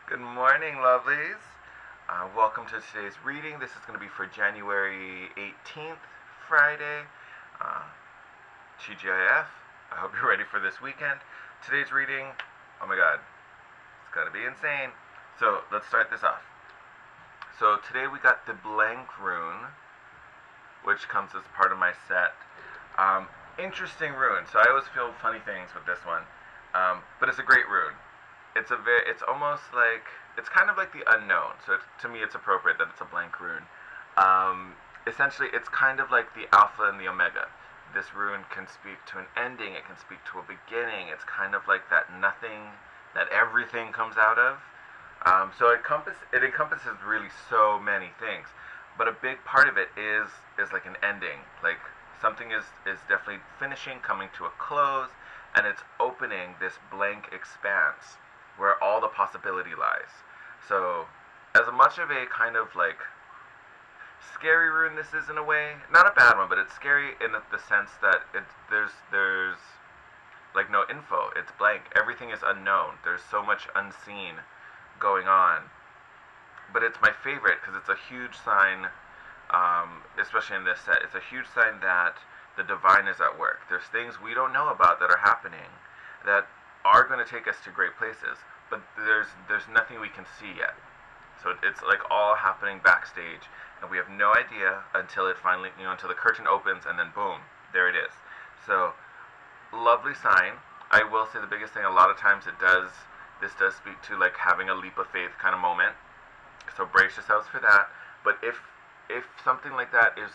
Good morning, lovelies. Welcome to today's reading. This is going to be for January 18th, Friday. Uh, TGIF. I hope you're ready for this weekend. Today's reading, oh my god, it's going to be insane. So let's start this off. So today we got the blank rune, which comes as part of my set. Interesting rune. So I always feel funny things with this one, but it's a great rune. It's almost like, it's kind of like the unknown. So to me, it's appropriate that it's a blank rune. Essentially, it's kind of like the alpha and the omega. This rune can speak to an ending. It can speak to a beginning. It's kind of like that nothing that everything comes out of. So it encompasses really so many things, but a big part of it is like an ending. Like something is definitely finishing, coming to a close, and it's opening this blank expanse where all the possibility lies. So, as much of a kind of like scary rune this is in a way, not a bad one, but it's scary in the sense that there's like no info. It's blank. Everything is unknown. There's so much unseen going on. But it's my favorite because it's a huge sign, especially in this set. It's a huge sign that the divine is at work. There's things we don't know about that are happening that are going to take us to great places, but there's nothing we can see yet. So it's like all happening backstage, and we have no idea until it finally, until the curtain opens, and then boom, there it is. So lovely sign. I will say the biggest thing, a lot of times this does speak to like having a leap of faith kind of moment. So brace yourselves for that. But if something like that is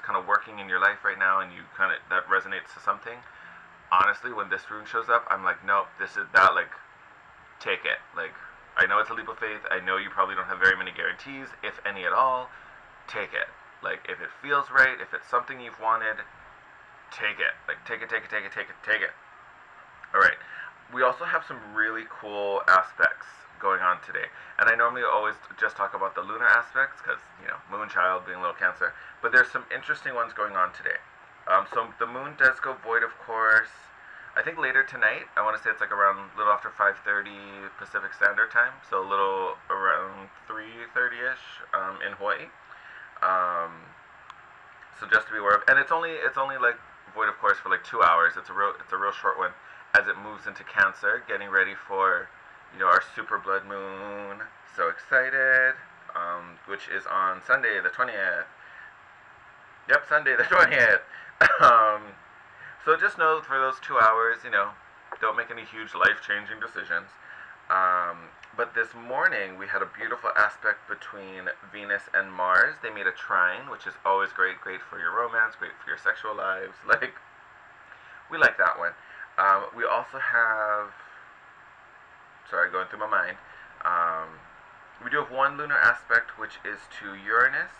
kind of working in your life right now, and you kind of that resonates to something, honestly, when this rune shows up, I'm like, nope, this is that. Like, take it. Like, I know it's a leap of faith. I know you probably don't have very many guarantees, if any at all. Take it. Like, if it feels right, if it's something you've wanted, take it. Like, take it, take it, take it, take it, take it. All right. We also have some really cool aspects going on today. And I normally always just talk about the lunar aspects because, moon child being a little Cancer. But there's some interesting ones going on today. So the moon does go void, of course. I think later tonight. I want to say it's like around a little after 5:30 Pacific Standard Time. So a little around 3:30ish in Hawaii. So just to be aware of, and it's only like void, of course, for like 2 hours. It's a real short one as it moves into Cancer, getting ready for our super blood moon. So excited, which is on Sunday the 20th. Yep, Sunday the 20th. So just know for those 2 hours, don't make any huge life-changing decisions. But this morning we had a beautiful aspect between Venus and Mars. They made a trine, which is always great for your romance, great for your sexual lives. Like, we like that one. We also have, sorry, going through my mind. We do have one lunar aspect, which is to Uranus.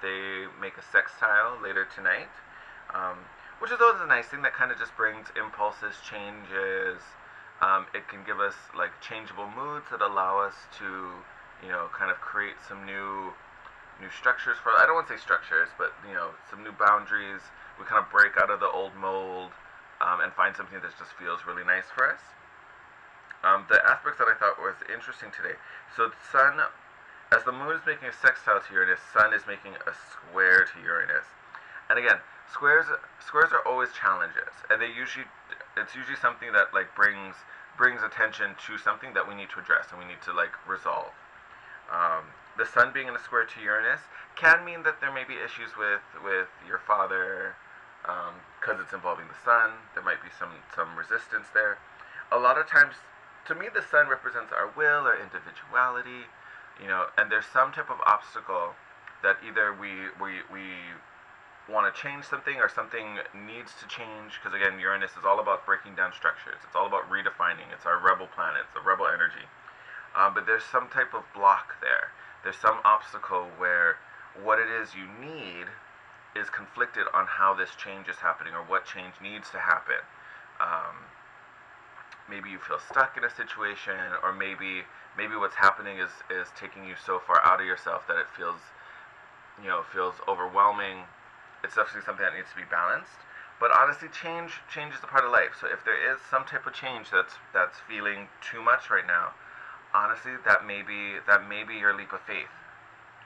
They make a sextile later tonight, which is always a nice thing that kind of just brings impulses, changes. It can give us like changeable moods that allow us to, kind of create some new structures for. I don't want to say structures, but some new boundaries. We kind of break out of the old mold and find something that just feels really nice for us. The aspects that I thought was interesting today. So the Sun, as the Moon is making a sextile to Uranus, Sun is making a square to Uranus. And again, squares are always challenges, and it's usually something that like brings attention to something that we need to address and we need to like resolve. The Sun being in a square to Uranus can mean that there may be issues with your father, because it's involving the Sun. There might be some resistance there. A lot of times, to me, the Sun represents our will, our individuality, and there's some type of obstacle that either we want to change something or something needs to change, because again, Uranus is all about breaking down structures. It's all about redefining. It's our rebel planet. It's a rebel energy. But there's some type of block there. There's some obstacle where what it is you need is conflicted on how this change is happening or what change needs to happen. Maybe you feel stuck in a situation, or maybe what's happening is taking you so far out of yourself that it feels overwhelming. It's definitely something that needs to be balanced. But honestly, change is a part of life. So if there is some type of change that's feeling too much right now, honestly, that may be your leap of faith.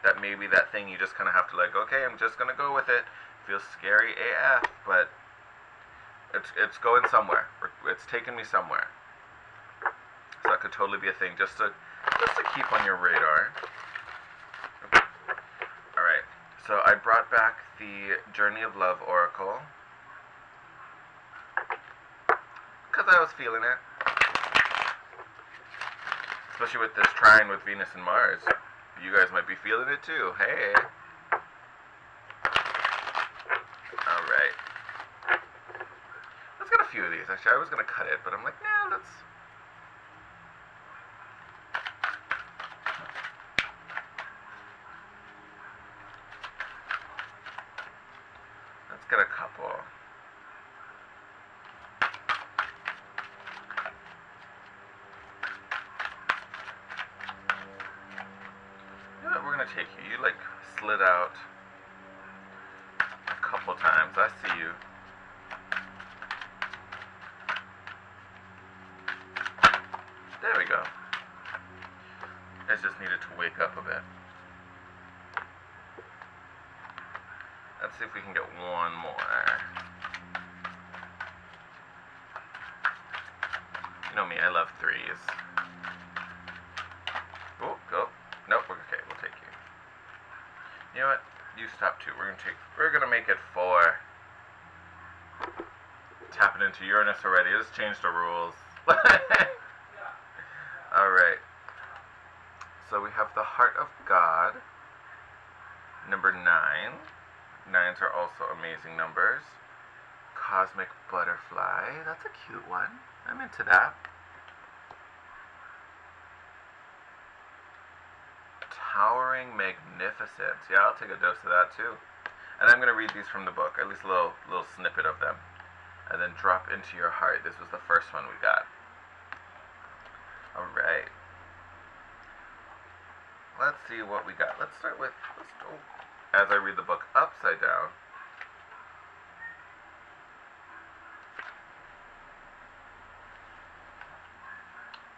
That may be that thing you just kind of have to like, okay, I'm just gonna go with it. Feels scary AF, but it's going somewhere. It's taking me somewhere. So that could totally be a thing, just to keep on your radar. All right. So I brought back the Journey of Love Oracle because I was feeling it, especially with this trine with Venus and Mars. You guys might be feeling it too. Hey. All right. Let's get a few of these. Actually, I was gonna cut it, but I'm like, nah, let's get a couple. You know what, we're gonna take you. You like slid out a couple times. I see you. There we go. I just needed to wake up a bit. Let's see if we can get one more. You know me, I love threes. Oh, go. Nope, okay, we'll take you. You know what? You stop two. We're gonna make it four. Tapping into Uranus already. Let's change the rules. Alright. So we have the Heart of God. Number 9. Nines are also amazing numbers. Cosmic Butterfly. That's a cute one. I'm into that. Towering Magnificence. Yeah, I'll take a dose of that too. And I'm going to read these from the book, at least a little snippet of them. And then Drop Into Your Heart. This was the first one we got. Alright. Let's see what we got. Let's start with, as I read the book upside down.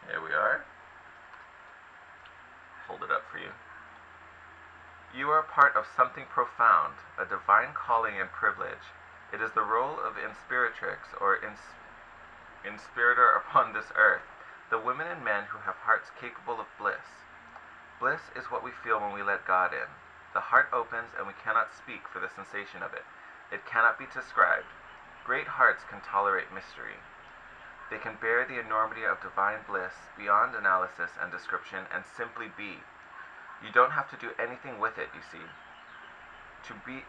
Here we are. Hold it up for you. You are part of something profound, a divine calling and privilege. It is the role of inspiratrix, or inspirator upon this earth, the women and men who have hearts capable of bliss. Bliss is what we feel when we let God in. The heart opens and we cannot speak for the sensation of it. It cannot be described. Great hearts can tolerate mystery. They can bear the enormity of divine bliss beyond analysis and description and simply be. You don't have to do anything with it, you see. To be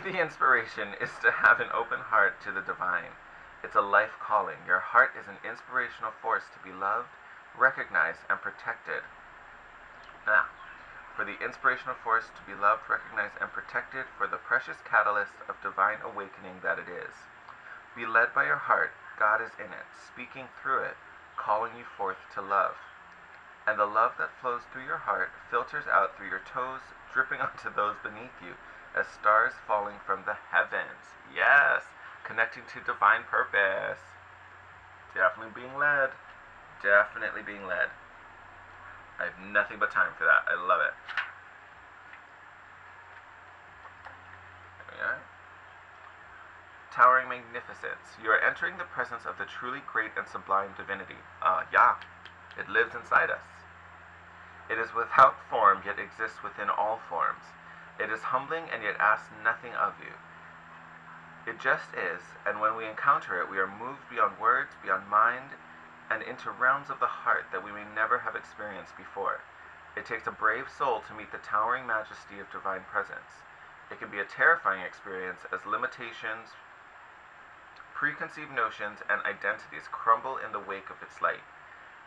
the inspiration is to have an open heart to the divine. It's a life calling. Your heart is an inspirational force to be loved, recognized, and protected. Now, for the inspirational force to be loved, recognized, and protected, for the precious catalyst of divine awakening that it is. Be led by your heart. God is in it, speaking through it, calling you forth to love. And the love that flows through your heart filters out through your toes, dripping onto those beneath you, as stars falling from the heavens. Yes, connecting to divine purpose. Definitely being led. Definitely being led. I have nothing but time for that. I love it. There we are. Towering Magnificence. You are entering the presence of the truly great and sublime divinity. Yeah, it lives inside us. It is without form, yet exists within all forms. It is humbling and yet asks nothing of you. It just is, and when we encounter it, we are moved beyond words, beyond mind, and into realms of the heart that we may never have experienced before. It takes a brave soul to meet the towering majesty of divine presence. It can be a terrifying experience as limitations, preconceived notions, and identities crumble in the wake of its light.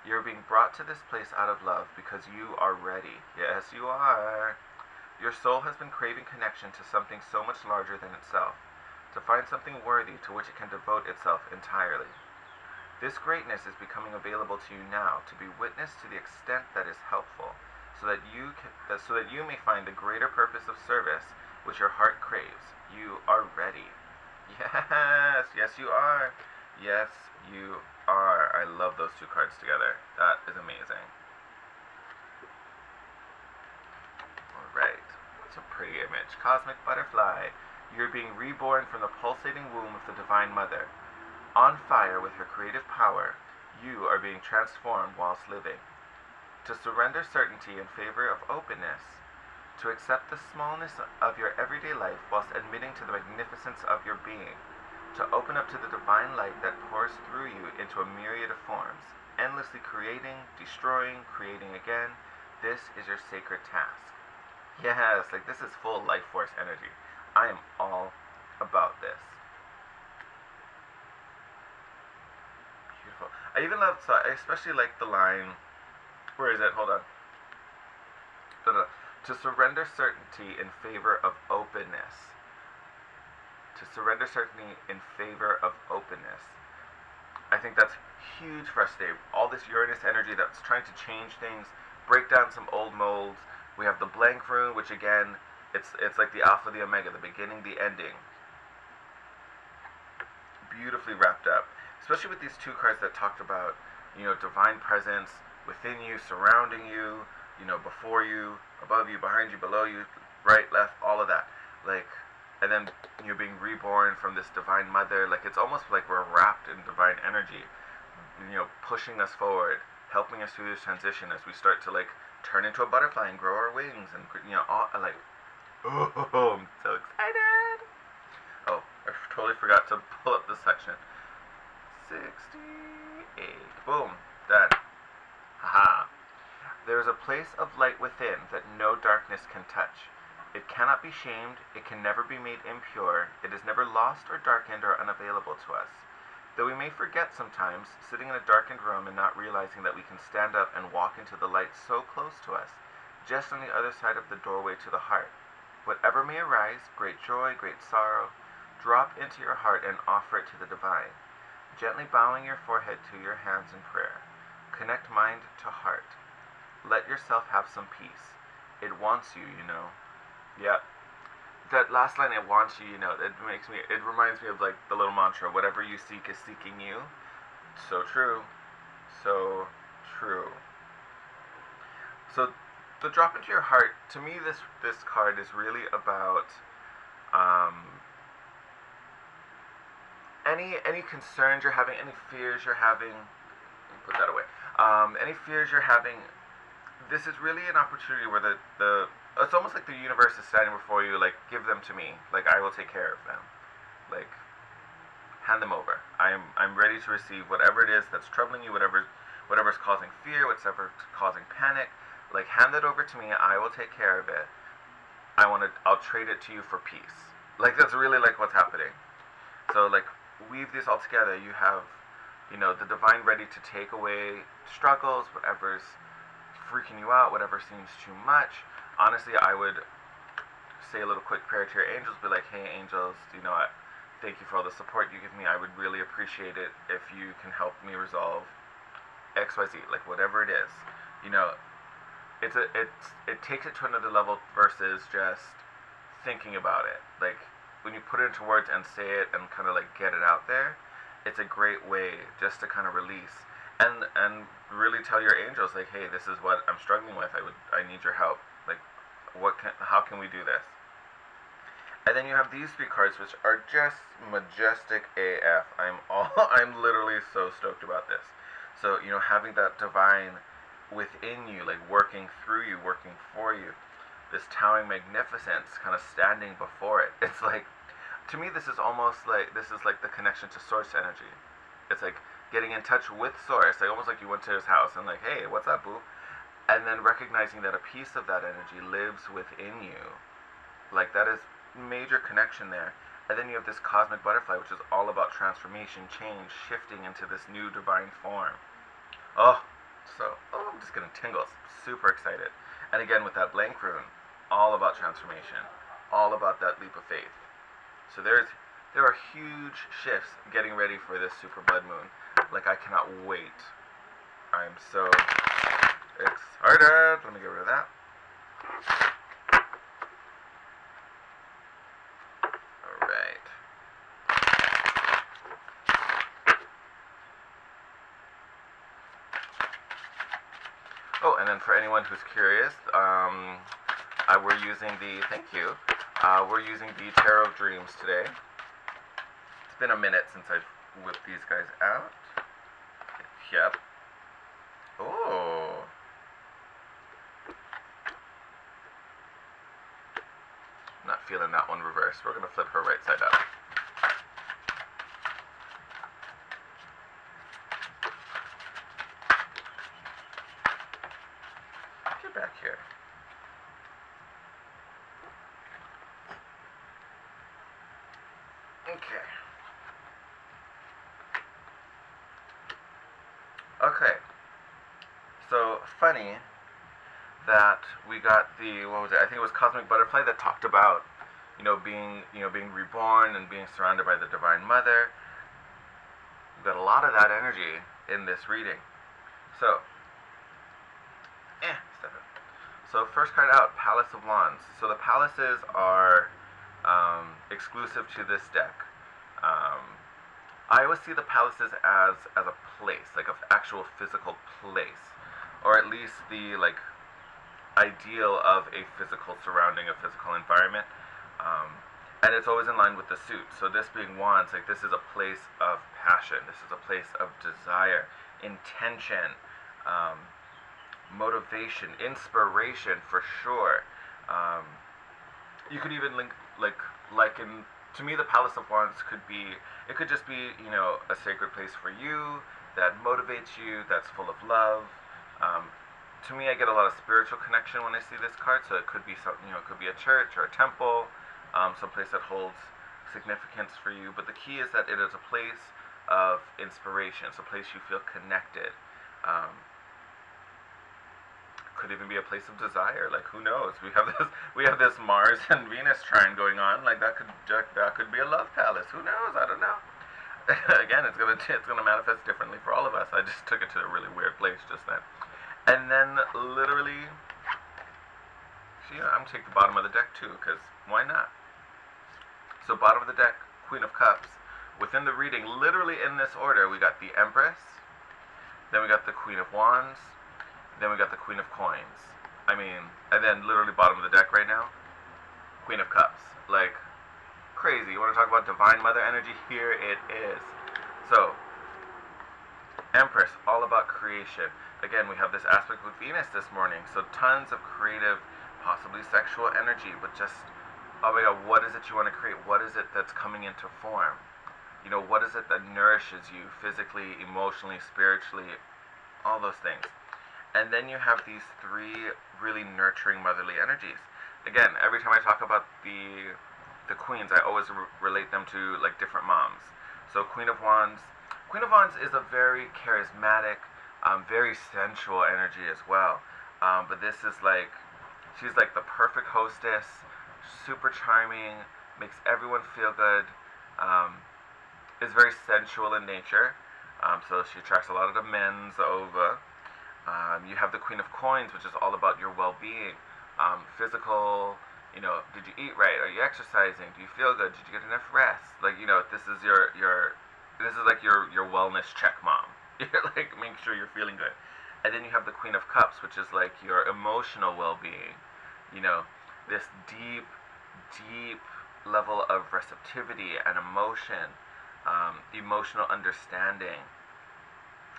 You are being brought to this place out of love because you are ready. Yes, you are. Your soul has been craving connection to something so much larger than itself, to find something worthy to which it can devote itself entirely. This greatness is becoming available to you now to be witnessed to the extent that is helpful, so that you may find the greater purpose of service which your heart craves. You are ready. Yes, yes you are. Yes, you are. I love those two cards together. That is amazing. image. Cosmic butterfly. You're being reborn from the pulsating womb of the Divine Mother. On fire with her creative power, you are being transformed whilst living. To surrender certainty in favor of openness. To accept the smallness of your everyday life whilst admitting to the magnificence of your being. To open up to the divine light that pours through you into a myriad of forms, endlessly creating, destroying, creating again. This is your sacred task. Yes, like this is full life force energy. I am all about this. Beautiful. I even love, so I especially like the line, where is it? Hold on. To surrender certainty in favor of openness. To surrender certainty in favor of openness. I think that's huge for us today. All this Uranus energy that's trying to change things, break down some old molds. We have the blank rune, which again, it's like the alpha, the omega, the beginning, the ending. Beautifully wrapped up. Especially with these two cards that talked about, divine presence within you, surrounding you, before you, above you, behind you, below you, right, left, all of that. And then you're being reborn from this divine mother. It's almost like we're wrapped in divine energy, pushing us forward, helping us through this transition as we start to turn into a butterfly and grow our wings and oh, I'm so excited. Oh, I totally forgot to pull up this section. 68. Boom. Done. Haha. There is a place of light within that no darkness can touch. It cannot be shamed, it can never be made impure, it is never lost or darkened or unavailable to us. Though we may forget sometimes, sitting in a darkened room and not realizing that we can stand up and walk into the light so close to us, just on the other side of the doorway to the heart. Whatever may arise, great joy, great sorrow, drop into your heart and offer it to the divine. Gently bowing your forehead to your hands in prayer. Connect mind to heart. Let yourself have some peace. It wants you, Yep. That last line, it wants you, it reminds me of the little mantra, whatever you seek is seeking you. So true. So true. So the drop into your heart, to me this card is really about any concerns you're having, any fears you're having. Put that away. Any fears you're having. This is really an opportunity where it's almost like the universe is standing before you, give them to me. I will take care of them. Hand them over. I'm ready to receive whatever it is that's troubling you, whatever's causing fear, whatever's causing panic. Hand that over to me. I will take care of it. I'll trade it to you for peace. That's really what's happening. So weave this all together. You have, the divine ready to take away struggles, whatever's freaking you out, whatever seems too much. Honestly, I would say a little quick prayer to your angels, be like, hey angels, thank you for all the support you give me. I would really appreciate it if you can help me resolve XYZ, whatever it is. It takes it to another level versus just thinking about it. When you put it into words and say it and kind of get it out there, it's a great way just to kind of release and really tell your angels, hey, this is what I'm struggling with. I need your help. How can we do this? And then you have these three cards, which are just majestic AF. I'm literally so stoked about this. So, having that divine within you, working through you, working for you, this towering magnificence kind of standing before it. It's to me, this is almost the connection to source energy. It's getting in touch with source, almost like you went to his house and hey, what's up, boo? And then recognizing that a piece of that energy lives within you. That is major connection there. And then you have this cosmic butterfly, which is all about transformation, change, shifting into this new divine form. I'm just getting tingles. Super excited. And again, with that blank rune, all about transformation, all about that leap of faith. So there are huge shifts getting ready for this super blood moon. I cannot wait. I'm so excited. Let me get rid of that. Alright. Oh, and then for anyone who's curious, we're using the, thank you, We're using the Tarot of Dreams today. It's been a minute since I've whipped these guys out. Yep. Oh. Not feeling that one reversed. We're going to flip her right side up. Get back here. Okay. Okay. So, funny that we got the, what was it? I think it was Cosmic Butterfly that talked about, being reborn and being surrounded by the Divine Mother. We've got a lot of that energy in this reading. So, step in. So first card out, Palace of Wands. So the palaces are exclusive to this deck. I always see the palaces as a place, like an actual physical place, or at least the ideal of a physical surrounding, a physical environment. And it's always in line with the suit. So this being Wands, like this is a place of passion. This is a place of desire, intention, motivation, inspiration for sure. You could even liken, to me, the Palace of Wands could just be, a sacred place for you that motivates you, that's full of love. To me, I get a lot of spiritual connection when I see this card. So it could be something, it could be a church or a temple, someplace that holds significance for you. But the key is that it is a place of inspiration. It's a place you feel connected. Could even be a place of desire. Like, who knows? We have this Mars and Venus trine going on. Like that could be a love palace. Who knows? I don't know. Again, it's gonna manifest differently for all of us. I just took it to a really weird place just then. And then literally, I'm gonna take the bottom of the deck too, because why not? So bottom of the deck, Queen of Cups. Within the reading, literally in this order, we got the Empress, then we got the Queen of Wands, then we got the Queen of Coins. And then literally bottom of the deck right now, Queen of Cups. Like, crazy. You want to talk about Divine Mother energy? Here it is. So, Empress, all about creation. Again, we have this aspect with Venus this morning. So tons of creative, possibly sexual energy, but just, oh my God, what is it you want to create? What is it that's coming into form? What is it that nourishes you physically, emotionally, spiritually, all those things. And then you have these three really nurturing motherly energies. Again, every time I talk about the queens, I always relate them to like different moms. So Queen of Wands is a very charismatic, very sensual energy as well. But this is she's like the perfect hostess, super charming, makes everyone feel good, is very sensual in nature. So she attracts a lot of the men's over. You have the Queen of Coins, which is all about your well-being, physical. Did you eat right? Are you exercising? Do you feel good? Did you get enough rest? This is your wellness check, mom. You're like, make sure you're feeling good. And then you have the Queen of Cups, which is like your emotional well-being. This deep, deep level of receptivity and emotion, emotional understanding,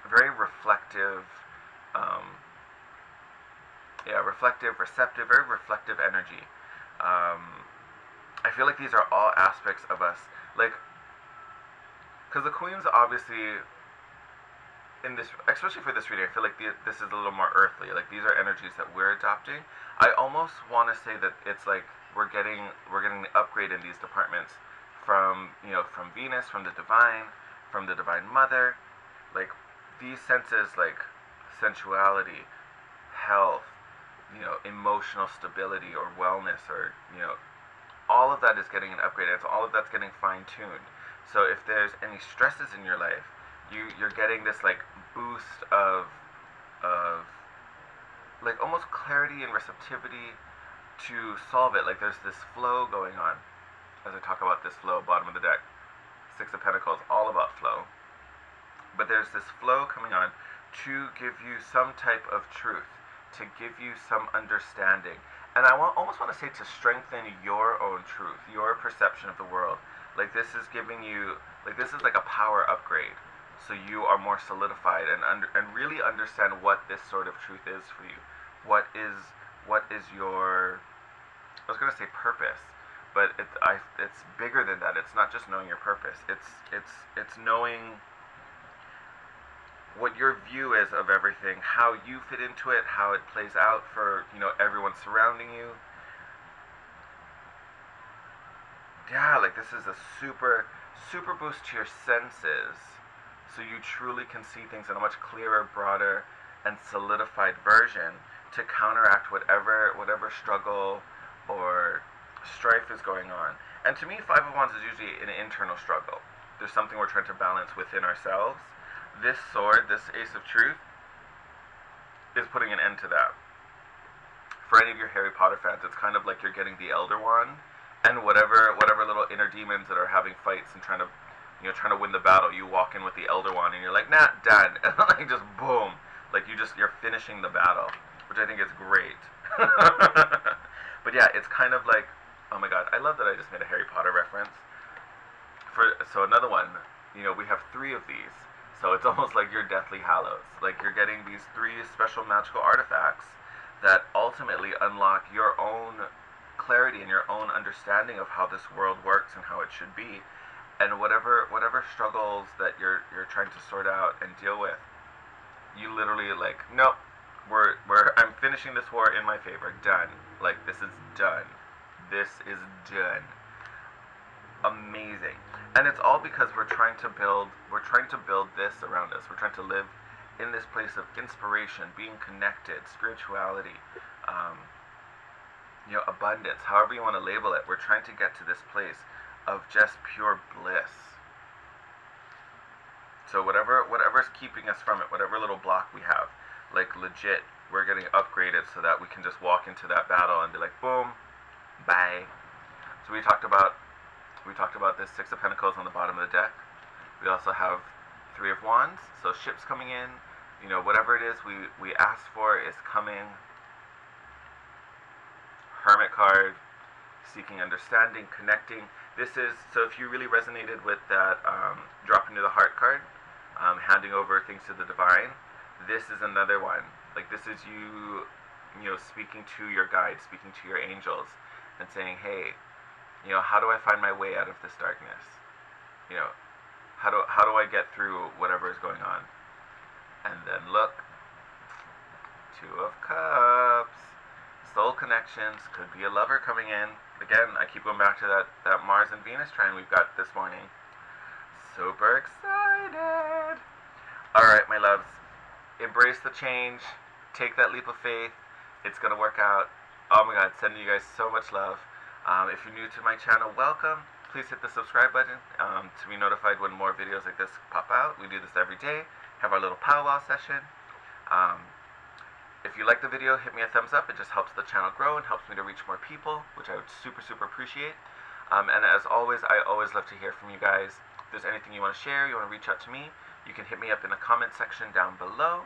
very reflective. Reflective, receptive, very reflective energy. I feel like these are all aspects of us, because the queens obviously, especially for this reading, I feel like this is a little more earthly. Like these are energies that we're adopting. I almost want to say that it's like we're getting the upgrade in these departments from Venus, from the Divine Mother, like these senses like sensuality, health, emotional stability or wellness, or all of that is getting an upgrade. All of that's getting fine-tuned. So if there's any stresses in your life, you're getting this like boost of like almost clarity and receptivity to solve it. Like there's this flow going on. As I talk about this flow, bottom of the deck, Six of Pentacles, all about flow. But there's this flow coming on to give you some type of truth, to give you some understanding. and I almost want to say to strengthen your own truth, your perception of the world. Like this is giving you, like this is like a power upgrade, so you are more solidified and really understand what this sort of truth is for you. What is your, I was gonna say purpose, but it's bigger than that. It's not just knowing your purpose. It's knowing what your view is of everything, how you fit into it, how it plays out for, everyone surrounding you. Yeah, like this is a super boost to your senses, so you truly can see things in a much clearer, broader, and solidified version to counteract whatever struggle or strife is going on. And to me, Five of Wands is usually an internal struggle. There's something we're trying to balance within ourselves. This sword, this Ace of Truth, is putting an end to that. For any of your Harry Potter fans, it's kind of like you're getting the Elder Wand, and whatever little inner demons that are having fights and trying to win the battle, you walk in with the Elder Wand and you're like, nah, done, and like just boom, like you're finishing the battle, which I think is great. But yeah, it's kind of like, oh my god, I love that I just made a Harry Potter reference. So another one, we have 3 of these. So it's almost like your Deathly Hallows. Like you're getting these 3 special magical artifacts that ultimately unlock your own clarity and your own understanding of how this world works and how it should be. And whatever struggles that you're trying to sort out and deal with, you literally like, nope, I'm finishing this war in my favor. Done. Like this is done. This is done. Amazing. And it's all because we're trying to build this around us. We're trying to live in this place of inspiration, being connected, spirituality, abundance, however you want to label it. We're trying to get to this place of just pure bliss. So whatever's keeping us from it, whatever little block we have, like legit, we're getting upgraded so that we can just walk into that battle and be like, boom, bye. So we talked about this 6 of Pentacles on the bottom of the deck. We also have 3 of Wands, so ships coming in. Whatever it is we asked for is coming. Hermit card, seeking understanding, connecting. This is, so if you really resonated with that drop into the heart card, handing over things to the divine, this is another one. Like this is you speaking to your guides, speaking to your angels, and saying, hey, how do I find my way out of this darkness? How do I get through whatever is going on? And then look, 2 of Cups. Soul connections, could be a lover coming in. Again, I keep going back to that Mars and Venus trine we've got this morning. Super excited. Alright, my loves. Embrace the change. Take that leap of faith. It's going to work out. Oh my god, sending you guys so much love. If you're new to my channel, welcome. Please hit the subscribe button to be notified when more videos like this pop out. We do this every day. Have our little powwow session. If you like the video, hit me a thumbs up. It just helps the channel grow and helps me to reach more people, which I would super appreciate. And as always, I always love to hear from you guys. If there's anything you want to share, you want to reach out to me, you can hit me up in the comment section down below.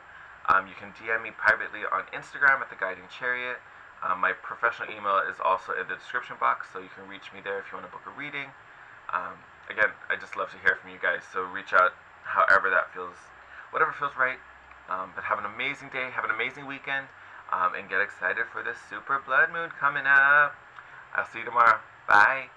You can DM me privately on Instagram at The Guiding Chariot. My professional email is also in the description box, so you can reach me there if you want to book a reading. Again, I just love to hear from you guys, so reach out however that feels, whatever feels right. But have an amazing day, have an amazing weekend, and get excited for this super blood moon coming up. I'll see you tomorrow. Bye.